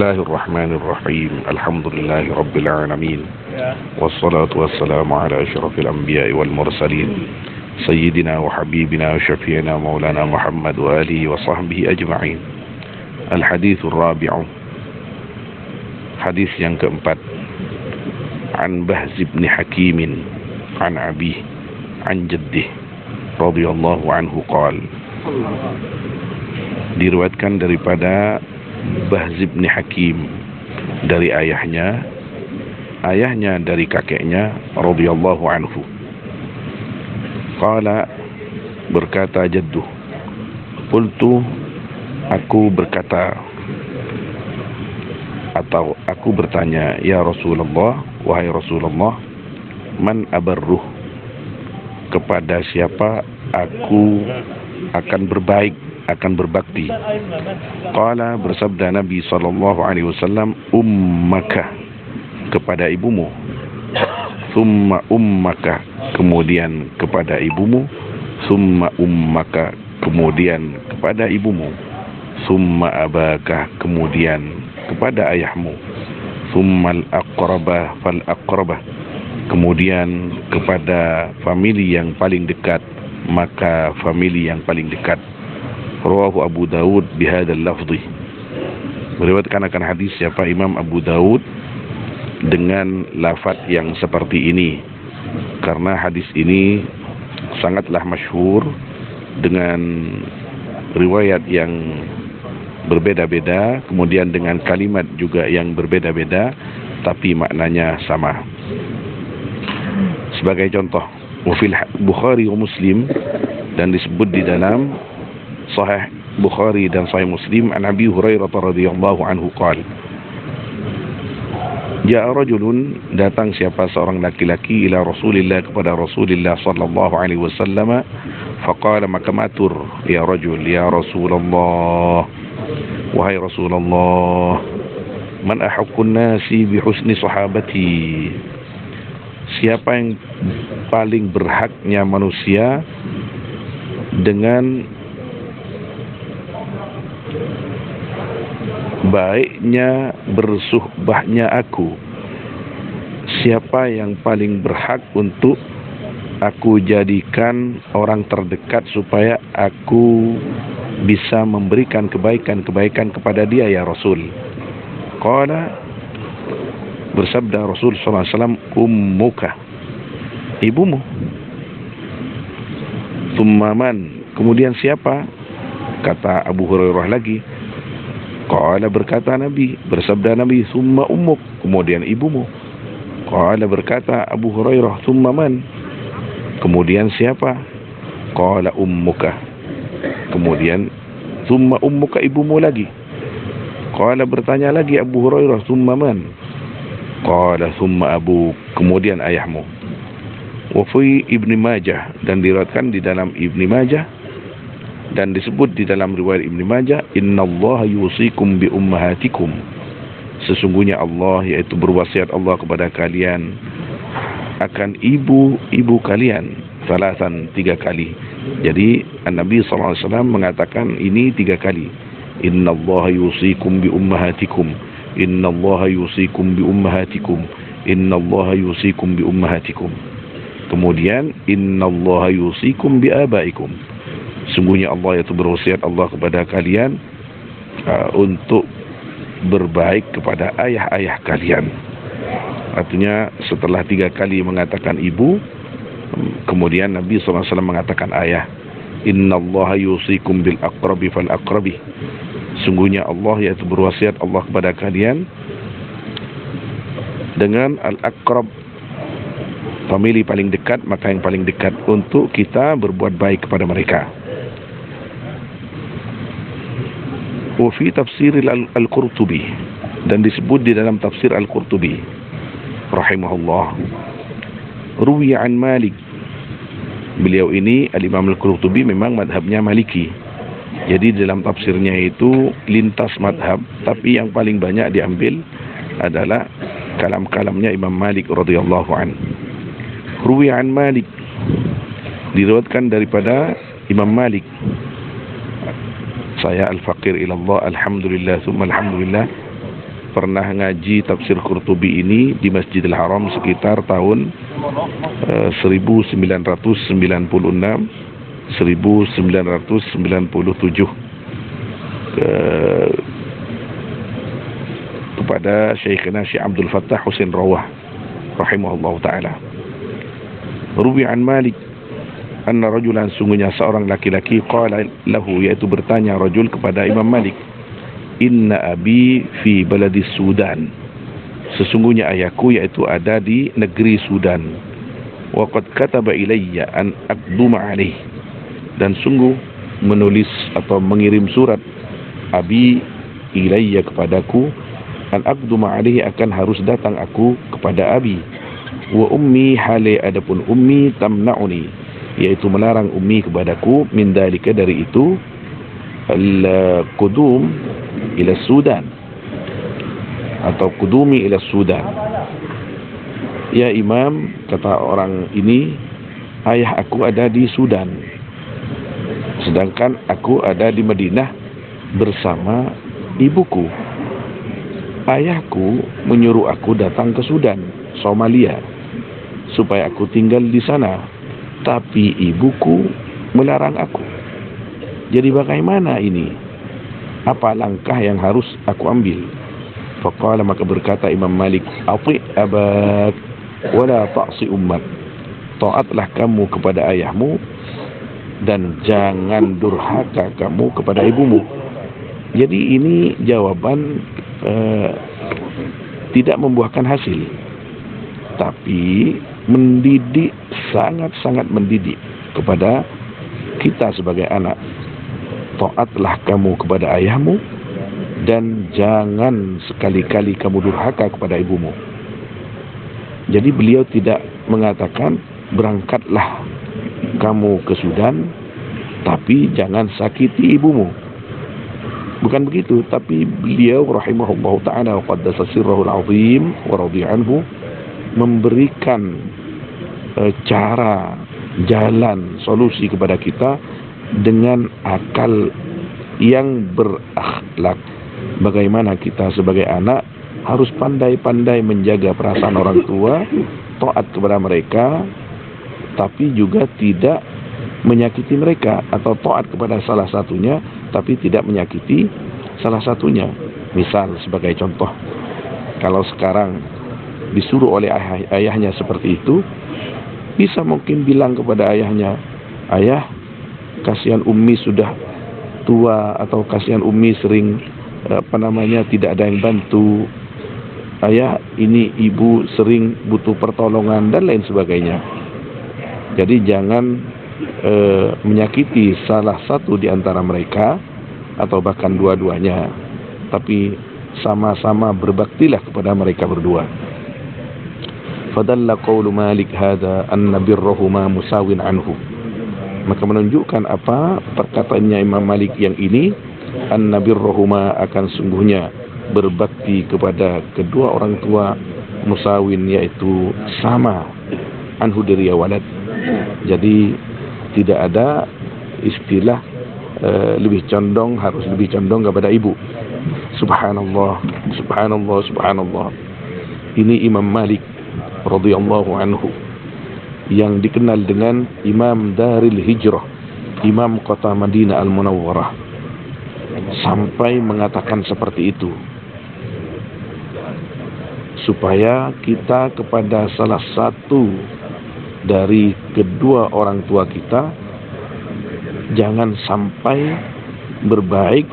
الله الرحمن الرحيم الحمد لله رب العالمين والصلاة والسلام على أشرف الأنبياء والمرسلين سيدنا وحبيبنا وشفينا مولانا محمد وآله وصحبه أجمعين. الحديث الرابع حديث yang keempat عن بهز بن حكيم عن أبيه عن جده رضي الله عنه قال. Diriwayatkan daripada Bahz bin Hakim dari ayahnya dari kakeknya radhiyallahu anhu. Qala, berkata jadduh, qultu, aku berkata atau aku bertanya, ya Rasulullah, wahai Rasulullah, man abarruh, kepada siapa aku akan berbaik, akan berbakti. Qala, bersabda Nabi sallallahu alaihi wasallam, ummaka, kepada ibumu. Thumma ummaka, kemudian kepada ibumu. Thumma ummaka, kemudian kepada ibumu. Thumma abaka, kemudian kepada ayahmu. Thumma al-aqrabah fal-aqrabah, kemudian kepada famili yang paling dekat, maka famili yang paling dekat. Rawahu Abu Dawud bihadzal lafzi. Meriwayatkan akan hadis siapa Imam Abu Dawud dengan lafaz yang seperti ini, karena hadis ini sangatlah masyhur dengan riwayat yang berbeda-beda, kemudian dengan kalimat juga yang berbeda-beda, tapi maknanya sama. Sebagai contoh, wafil Bukhari wa Muslim, dan disebut di dalam Sahih Bukhari dan Sahih Muslim, an Abi Hurairah radhiyallahu anhu qala, ja'a rajulun, datang siapa seorang laki-laki, ila Rasulillah, kepada Rasulullah sallallahu alaihi wasallam, faqala, maka matur, ya rajul, ya Rasulullah, wahai Rasulullah, man ahaqqun nasi bi husni sahabati, siapa yang paling berhaknya manusia dengan baiknya bersuhbahnya aku, siapa yang paling berhak untuk aku jadikan orang terdekat supaya aku bisa memberikan kebaikan-kebaikan kepada dia, ya Rasul. Qala, bersabda Rasul sallallahu alaihi wasallam, ummuka, ibumu. Thumma man, kemudian siapa? Kata Abu Hurairah lagi. Qala, berkata Nabi, bersabda Nabi, thumma ummuk, kemudian ibumu. Qala, berkata Abu Hurairah, thumma man, kemudian siapa? Qala ummuka, kemudian thumma ummuka, ibumu lagi. Qala, bertanya lagi Abu Hurairah, thumma man? Qala thumma abu, kemudian ayahmu. Wa fi Ibnu Majah, dan diriwayatkan di dalam Ibnu Majah, dan disebut di dalam riwayat Ibnu Majah, innallaha yusikum bi ummahatikum, sesungguhnya Allah, yaitu berwasiat Allah kepada kalian akan ibu-ibu kalian, salasan, 3 kali. Jadi Nabi sallallahu alaihi wasallam mengatakan ini 3 kali. Innallaha yusikum bi ummahatikum, innallaha yusikum bi ummahatikum, innallaha yusikum bi ummahatikum. Kemudian innallaha yusikum bi abaikum, sungguhnya Allah, yaitu berwasiat Allah kepada kalian untuk berbaik kepada ayah-ayah kalian. Artinya setelah 3 kali mengatakan ibu, kemudian Nabi SAW mengatakan ayah. Innallaha yusikum bil aqrabi fal aqrabi, sungguhnya Allah, yaitu berwasiat Allah kepada kalian dengan al-aqrab, famili paling dekat, maka yang paling dekat untuk kita berbuat baik kepada mereka. Wa fi tafsir al-Qurtubi, dan disebut di dalam tafsir al-Qurtubi rahimahullah, ruwiya an Malik, beliau ini al-Imam al-Qurtubi memang madhabnya Maliki, jadi dalam tafsirnya itu lintas madhab, tapi yang paling banyak diambil adalah kalam-kalamnya Imam Malik radhiyallahu anhu. Ruwiya an Malik, diriwayatkan daripada Imam Malik, saya al-faqir ilallah, alhamdulillah, summa alhamdulillah, pernah ngaji tafsir Qurtubi ini di Masjidil Haram sekitar tahun 1996 1997 kepada Syekhna Syekh Abdul Fattah Husain Rawah rahimahullah ta'ala. Ruwi an Malik anna rajulan, sungguhnya seorang laki-laki, qala lahu, yaitu bertanya rajul kepada Imam Malik, inna abi fi baladis Sudan, sesungguhnya ayahku yaitu ada di negeri Sudan, wa qad kataba ilayya an aqduma alaih, dan sungguh menulis atau mengirim surat abi ilayya kepadaku, an aqduma alaihi, akan harus datang aku kepada abi, wa ummi, hale adapun ummi, tamna'uni, yaitu melarang ummi kepadaku, min dalika, dari itu, al-qudum ila Sudan atau qudumi ila Sudan. Ya Imam, kata orang ini, ayah aku ada di Sudan, sedangkan aku ada di Madinah bersama ibuku. Ayahku menyuruh aku datang ke Sudan, Somalia, supaya aku tinggal di sana, tapi ibuku melarang aku. Jadi bagaimana ini? Apa langkah yang harus aku ambil? Faqala, maka berkata Imam Malik, ati abak wala ta'si ummak, taatlah kamu kepada ayahmu dan jangan durhaka kamu kepada ibumu. Jadi ini jawaban tidak membuahkan hasil, tapi mendidik, sangat-sangat mendidik kepada kita sebagai anak. Taatlah kamu kepada ayahmu dan jangan sekali-kali kamu durhaka kepada ibumu. Jadi beliau tidak mengatakan berangkatlah kamu ke Sudan tapi jangan sakiti ibumu. Bukan begitu, tapi beliau rahimahullah ta'ala wa qaddasa sirrahul azim wa radhiya anhu memberikan cara, jalan, solusi kepada kita dengan akal yang berakhlak. Bagaimana kita sebagai anak harus pandai-pandai menjaga perasaan orang tua, taat kepada mereka, tapi juga tidak menyakiti mereka, atau taat kepada salah satunya tapi tidak menyakiti salah satunya. Misal sebagai contoh, kalau sekarang disuruh oleh ayahnya seperti itu, bisa mungkin bilang kepada ayahnya, ayah, kasihan Ummi sudah tua, atau kasihan Ummi sering tidak ada yang bantu, ayah, ini ibu sering butuh pertolongan, dan lain sebagainya. Jadi jangan menyakiti salah satu di antara mereka, atau bahkan dua-duanya, tapi sama-sama berbaktilah kepada mereka berdua. Fadalla qawlu Malik hadha anna birrahuma musawin anhu, maka menunjukkan apa perkataannya Imam Malik yang ini, anna birrahuma, akan sungguhnya berbakti kepada kedua orang tua, musawin, yaitu sama, anhu, dari walad. Jadi tidak ada istilah harus lebih condong kepada ibu. Subhanallah, subhanallah, subhanallah. Ini Imam Malik radhiyallahu anhu yang dikenal dengan Imam Daril Hijrah, Imam kota Madinah Al-Munawwarah, sampai mengatakan seperti itu, supaya kita kepada salah satu dari kedua orang tua kita jangan sampai berbaik,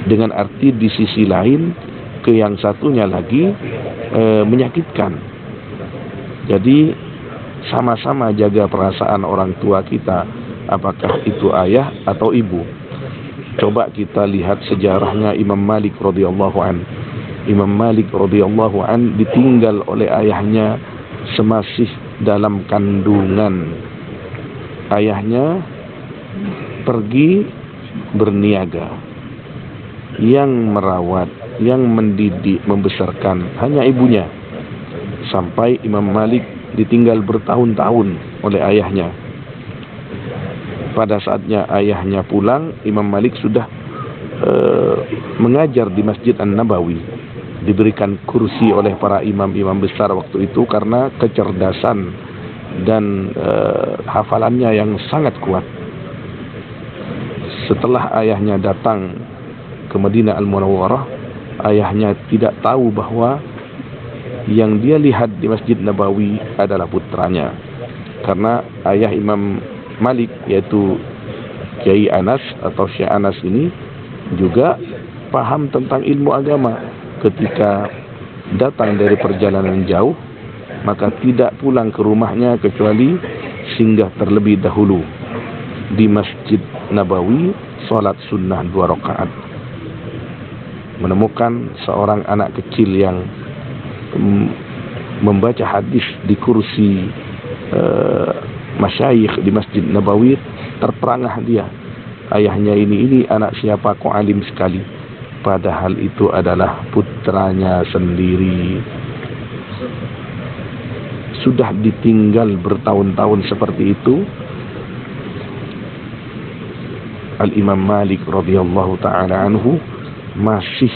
dengan arti di sisi lain ke yang satunya lagi menyakitkan. Jadi sama-sama jaga perasaan orang tua kita, apakah itu ayah atau ibu. Coba kita lihat sejarahnya Imam Malik radhiyallahu an. Imam Malik radhiyallahu an ditinggal oleh ayahnya semasih dalam kandungan. Ayahnya pergi berniaga, yang merawat, yang mendidik, membesarkan hanya ibunya, sampai Imam Malik ditinggal bertahun-tahun oleh ayahnya. Pada saatnya ayahnya pulang, Imam Malik sudah mengajar di Masjid An-Nabawi, diberikan kursi oleh para imam-imam besar waktu itu karena kecerdasan dan hafalannya yang sangat kuat. Setelah ayahnya datang ke Madinah Al-Munawwarah, ayahnya tidak tahu bahwa yang dia lihat di Masjid Nabawi adalah putranya, karena ayah Imam Malik, yaitu Kiai Anas atau Syekh Anas ini, juga paham tentang ilmu agama. Ketika datang dari perjalanan jauh, maka tidak pulang ke rumahnya kecuali singgah terlebih dahulu di Masjid Nabawi, sholat sunnah 2 rakaat. Menemukan seorang anak kecil yang membaca hadis di kursi masyayikh di Masjid Nabawi, terperangah dia. Ayahnya ini anak siapa kok alim sekali, padahal itu adalah putranya sendiri. Sudah ditinggal bertahun-tahun seperti itu, Al-Imam Malik radhiyallahu ta'ala anhu masih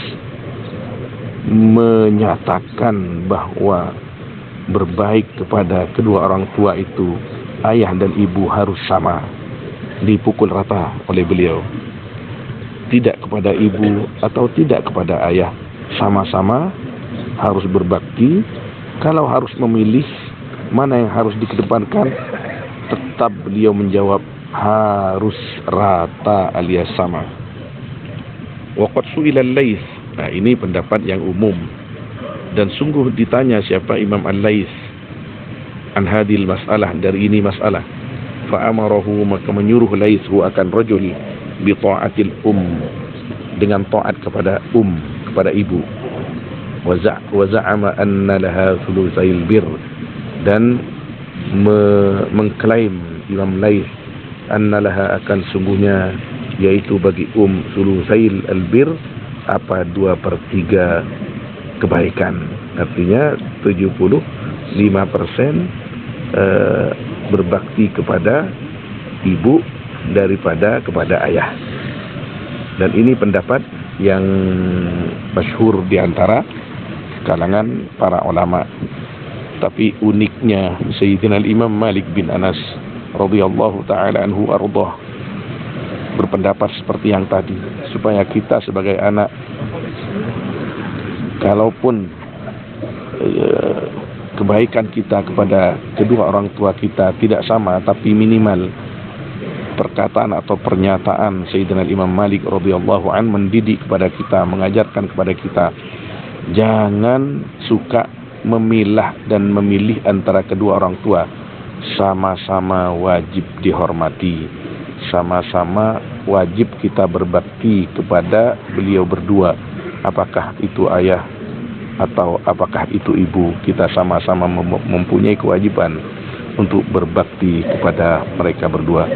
menyatakan bahwa berbaik kepada kedua orang tua itu, ayah dan ibu, harus sama, dipukul rata oleh beliau. Tidak kepada ibu atau tidak kepada ayah, sama-sama harus berbakti. Kalau harus memilih mana yang harus dikedepankan, tetap beliau menjawab harus rata alias sama. Waqad su'ila al-Laits. Nah, ini pendapat yang umum, dan sungguh ditanya siapa Imam Al-Laits an hadil masalah, dari ini masalah. Fa'amarahu, maka menyuruh Laits akan rajul bi ta'atil dengan taat kepada kepada ibu. Wa za'ama anna laha thulutsail bir, dan mengklaim Imam Laits anna laha, akan sungguhnya yaitu bagi thulutsail albir, 2/3 kebaikan. Artinya 75% berbakti kepada ibu daripada kepada ayah. Dan ini pendapat yang masyhur di antara kalangan para ulama. Tapi uniknya Sayyidina Imam Malik bin Anas radhiyallahu ta'ala anhu ardah berpendapat seperti yang tadi, supaya kita sebagai anak, kalaupun kebaikan kita kepada kedua orang tua kita tidak sama, tapi minimal perkataan atau pernyataan Sayyidina Imam Malik radhiyallahu an mendidik kepada kita, mengajarkan kepada kita, jangan suka memilah dan memilih antara kedua orang tua. Sama-sama wajib dihormati, sama-sama wajib kita berbakti kepada beliau berdua. Apakah itu ayah atau apakah itu ibu, kita sama-sama mempunyai kewajiban untuk berbakti kepada mereka berdua.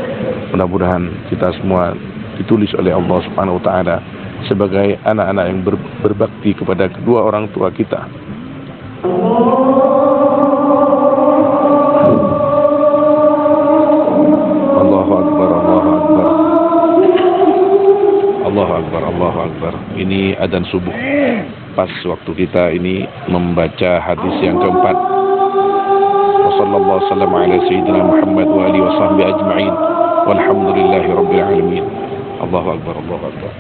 Mudah-mudahan kita semua ditulis oleh Allah Subhanahu wa taala sebagai anak-anak yang berbakti kepada kedua orang tua kita. Allahu Akbar, Allahu Akbar, Allahu Akbar, Allahu Akbar. Ini adzan subuh. Pas waktu kita ini membaca hadis yang keempat. Wassallallahu wasallam ala sayyidina Muhammad wa alihi wasahbihi ajma'in. Walhamdulillahi rabbil alamin. Allahu Akbar, Allahu Akbar.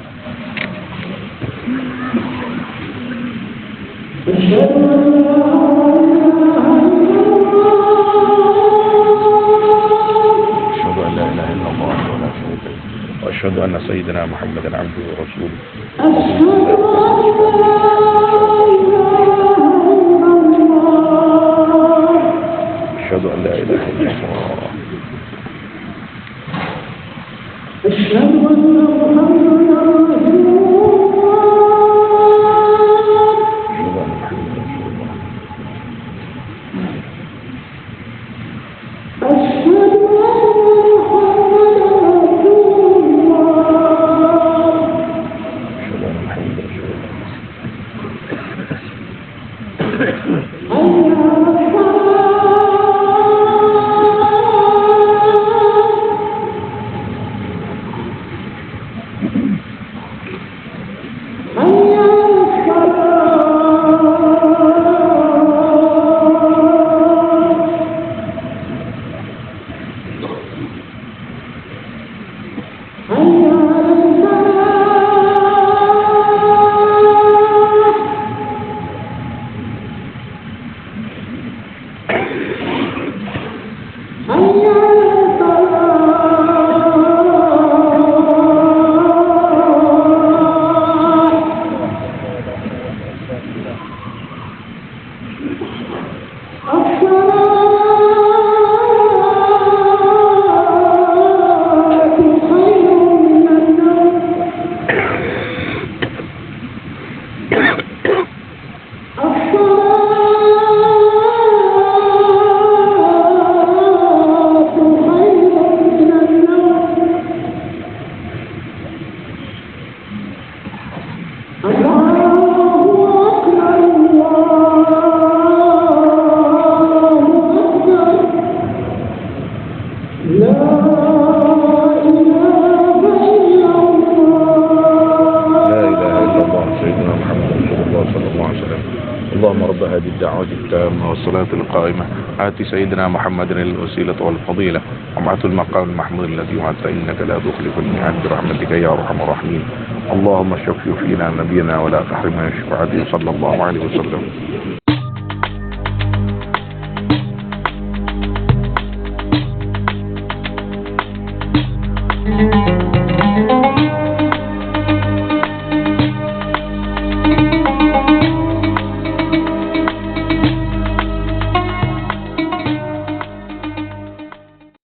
Asyhadu an la ilaha illallah wa la syarika lahu wa asyhadu anna sayyidina Muhammadan abduhu wa rasuluh. Asyhadu an la ilaha illallah. Asyhadu anna Muhammadan rasulullah. اللهم رب هذه الدعوة التامة والصلاة القائمة آت سيدنا محمد الوسيلة والفضيلة وابعثه المقام المحمود الذي وعدت إنك لا تخلف الميعاد برحمتك يا أرحم الراحمين. اللهم شفع فينا نبينا ولا تحرمنا من شفاعته صلى الله عليه وسلم.